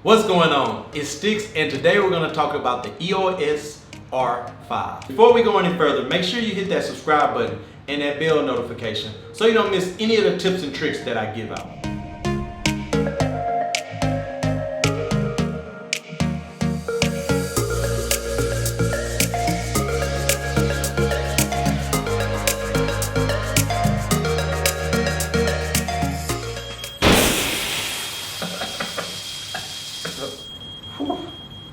What's going on? It's Sticks, and today we're going to talk about the EOS R5. Before we go any further, make sure you hit that subscribe button and that bell notification so you don't miss any of the tips and tricks that I give out.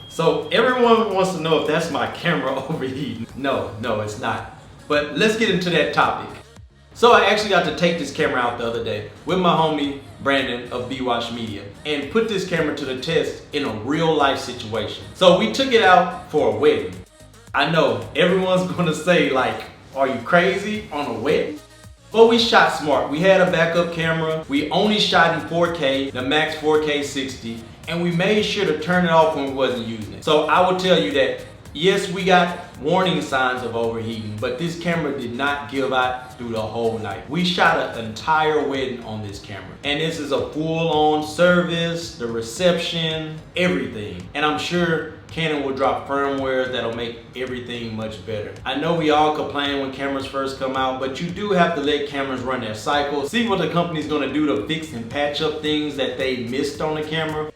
So everyone wants to know if that's my camera overheating. No, it's not. But let's get into that topic. So I actually got to take this camera out the other day with my homie Brandon of B-Watch Media and put this camera to the test in a real life situation. So we took it out for a wedding. I know everyone's gonna say like, are you crazy on a wedding? But we shot smart. We had a backup camera. We only shot in 4K, the max 4K 60, and we made sure to turn it off when we wasn't using it. So I will tell you that, yes, we got warning signs of overheating, but this camera did not give out through the whole night. We shot an entire wedding on this camera. And this is a full-on service, the reception, everything. And I'm sure Canon will drop firmware that'll make everything much better. I know we all complain when cameras first come out, but you do have to let cameras run their cycle. See what the company's gonna do to fix and patch up things that they missed on the camera.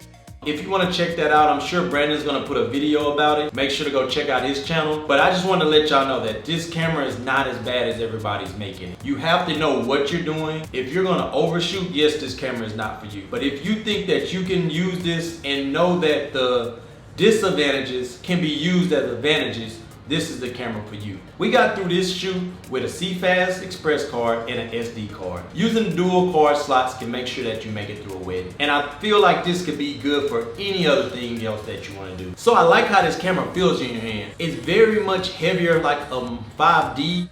If you want to check that out, I'm sure Brandon's going to put a video about it. Make sure to go check out his channel. But I just want to let y'all know that this camera is not as bad as everybody's making it. You have to know what you're doing. If you're going to overshoot, yes, this camera is not for you. But if you think that you can use this and know that the disadvantages can be used as advantages, this is the camera for you. We got through this shoot with a CFast express card and an SD card. Using dual card slots can make sure that you make it through a wedding. And I feel like this could be good for any other thing else that you want to do. So I like how this camera feels in your hand. It's very much heavier, like a 5D.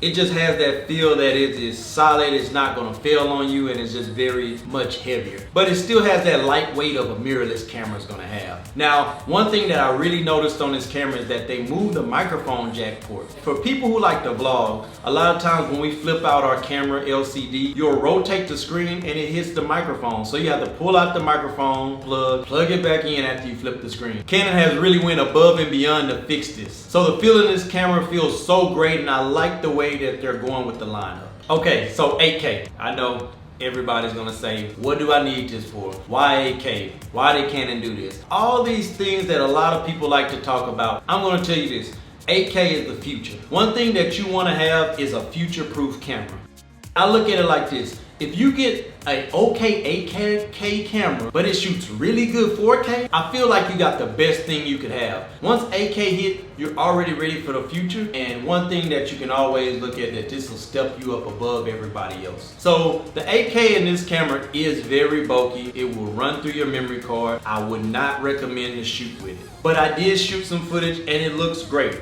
It just has that feel that it is solid, it's not gonna fail on you, and it's just very much heavier. But it still has that light weight of a mirrorless camera is gonna have. Now, one thing that I really noticed on this camera is that they moved the microphone jack port. For people who like to vlog, a lot of times when we flip out our camera LCD, you'll rotate the screen and it hits the microphone. So you have to pull out the microphone plug it back in after you flip the screen. Canon has really went above and beyond to fix this. So the feel of this camera feels so great, and I like the way that they're going with the lineup. Okay, so 8K. I know everybody's gonna say, what do I need this for? Why 8K? Why did Canon do this? All these things that a lot of people like to talk about, I'm gonna tell you this. 8K is the future. One thing that you wanna have is a future-proof camera. I look at it like this. If you get an okay 8K camera, but it shoots really good 4K, I feel like you got the best thing you could have. Once 8K hit, you're already ready for the future. And one thing that you can always look at, that this will step you up above everybody else. So the 8K in this camera is very bulky. It will run through your memory card. I would not recommend to shoot with it. But I did shoot some footage and it looks great.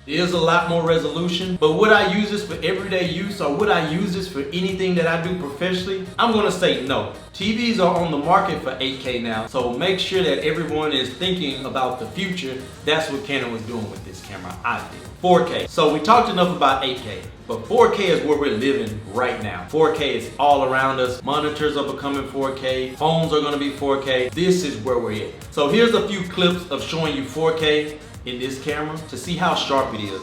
There's a lot more resolution, but would I use this for everyday use, or would I use this for anything that I do professionally? I'm gonna say no. TVs are on the market for 8K now, so make sure that everyone is thinking about the future. That's what Canon was doing with this camera, I think. 4K. So we talked enough about 8K, but 4K is where we're living right now. 4K is all around us. Monitors are becoming 4K. Phones are gonna be 4K. This is where we're at. So here's a few clips of showing you 4K in this camera to see how sharp it is.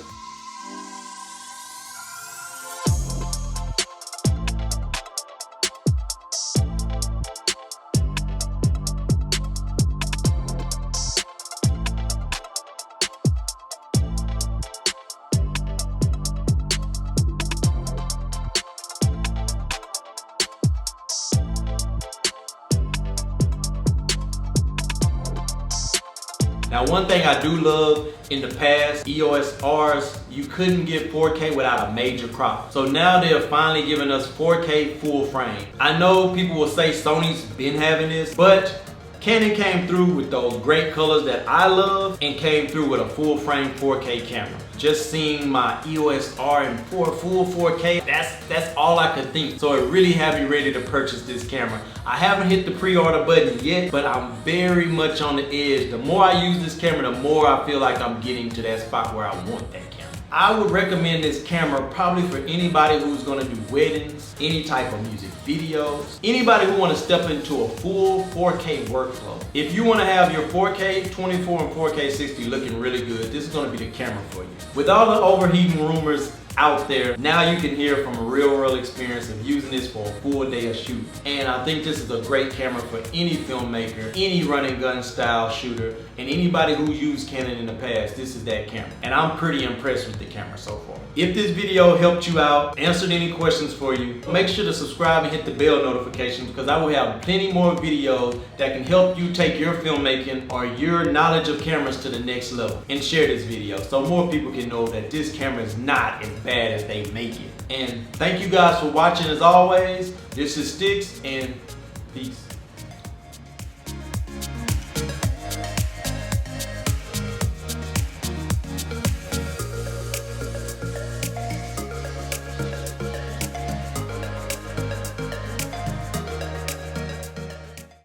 Now, one thing I do love, in the past, EOS Rs, you couldn't get 4K without a major crop. So now they're finally giving us 4K full frame. I know people will say Sony's been having this, but Canon came through with those great colors that I love and came through with a full frame 4K camera. Just seeing my EOS R in full 4K, that's all I could think. So it really had me ready to purchase this camera. I haven't hit the pre-order button yet, but I'm very much on the edge. The more I use this camera, the more I feel like I'm getting to that spot where I want that camera. I would recommend this camera probably for anybody who's gonna do weddings, any type of music videos, anybody who wanna step into a full 4K workflow. If you wanna have your 4K 24 and 4K 60 looking really good, this is gonna be the camera for you. With all the overheating rumors out there, now you can hear from a real world experience of using this for a full day of shoot. And I think this is a great camera for any filmmaker, any run and gun style shooter, and anybody who used Canon in the past. This is that camera. And I'm pretty impressed with the camera so far. If this video helped you out, answered any questions for you, make sure to subscribe and hit the bell notification, because I will have plenty more videos that can help you take your filmmaking or your knowledge of cameras to the next level. And share this video so more people can know that this camera is not as bad as they make it. And thank you guys for watching as always. This is Sticks, and peace.